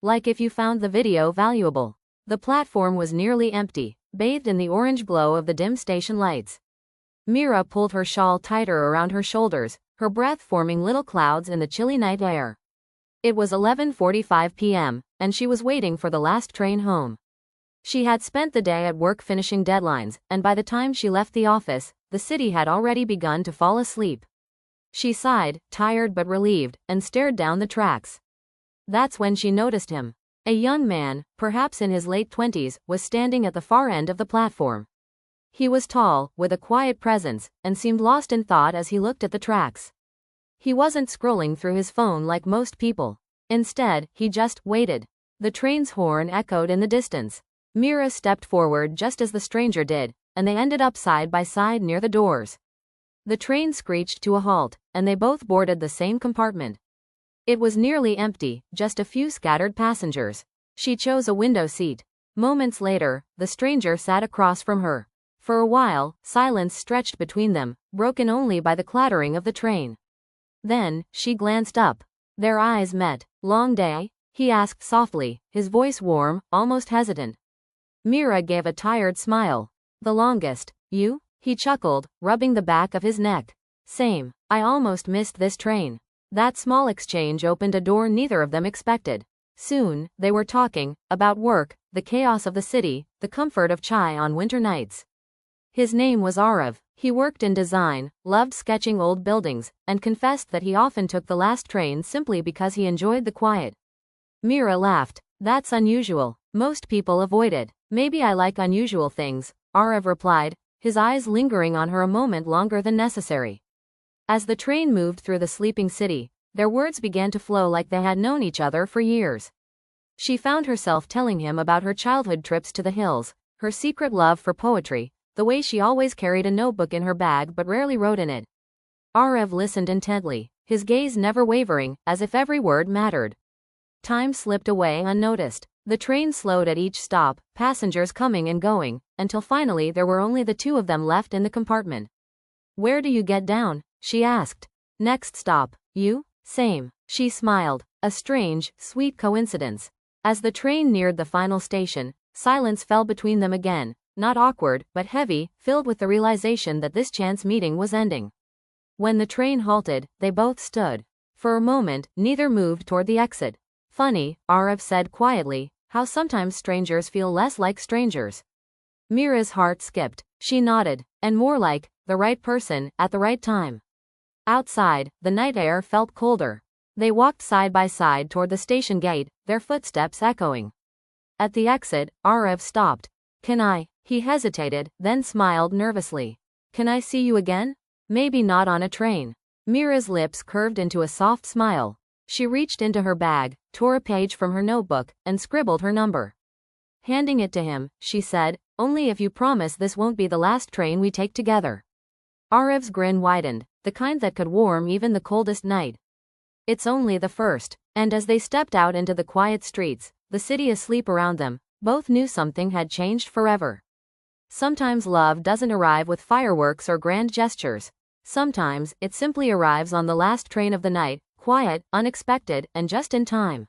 Like if you found the video valuable. The platform was nearly empty, bathed in the orange glow of the dim station lights. Meera pulled her shawl tighter around her shoulders, her breath forming little clouds in the chilly night air. It was 11:45 p.m., and she was waiting for the last train home. She had spent the day at work finishing deadlines, and by the time she left the office, the city had already begun to fall asleep. She sighed, tired but relieved, and stared down the tracks. That's when she noticed him. A young man, perhaps in his late 20s, was standing at the far end of the platform. He was tall, with a quiet presence, and seemed lost in thought as he looked at the tracks. He wasn't scrolling through his phone like most people. Instead, he just waited. The train's horn echoed in the distance. Meera stepped forward just as the stranger did, and they ended up side by side near the doors. The train screeched to a halt, and they both boarded the same compartment. It was nearly empty, just a few scattered passengers. She chose a window seat. Moments later, the stranger sat across from her. For a while, silence stretched between them, broken only by the clattering of the train. Then, she glanced up. Their eyes met. "Long day?" he asked softly, his voice warm, almost hesitant. Meera gave a tired smile. "The longest. You?" he chuckled, rubbing the back of his neck. "Same. I almost missed this train." That small exchange opened a door neither of them expected. Soon, they were talking about work, the chaos of the city, the comfort of chai on winter nights. His name was Aarav. He worked in design, loved sketching old buildings, and confessed that he often took the last train simply because he enjoyed the quiet. Meera laughed. "That's unusual. Most people avoid it." "Maybe I like unusual things," Aarav replied, his eyes lingering on her a moment longer than necessary. As the train moved through the sleeping city, their words began to flow like they had known each other for years. She found herself telling him about her childhood trips to the hills, her secret love for poetry, the way she always carried a notebook in her bag but rarely wrote in it. Aarav listened intently, his gaze never wavering, as if every word mattered. Time slipped away unnoticed. The train slowed at each stop, passengers coming and going, until finally there were only the two of them left in the compartment. "Where do you get down?" she asked. "Next stop. You?" "Same." She smiled, a strange, sweet coincidence. As the train neared the final station, silence fell between them again, not awkward, but heavy, filled with the realization that this chance meeting was ending. When the train halted, they both stood. For a moment, neither moved toward the exit. "Funny," Aarav said quietly, "how sometimes strangers feel less like strangers." Meera's heart skipped. She nodded, and more like, the right person, at the right time. Outside, the night air felt colder. They walked side by side toward the station gate, their footsteps echoing. At the exit, Aarav stopped. "Can I?" He hesitated, then smiled nervously. "Can I see you again?" "Maybe not on a train." Meera's lips curved into a soft smile. She reached into her bag, tore a page from her notebook, and scribbled her number. Handing it to him, she said, "Only if you promise this won't be the last train we take together." Aarav's grin widened, the kind that could warm even the coldest night. "It's only the first." And as they stepped out into the quiet streets, the city asleep around them, both knew something had changed forever. Sometimes love doesn't arrive with fireworks or grand gestures. Sometimes, it simply arrives on the last train of the night, quiet, unexpected, and just in time.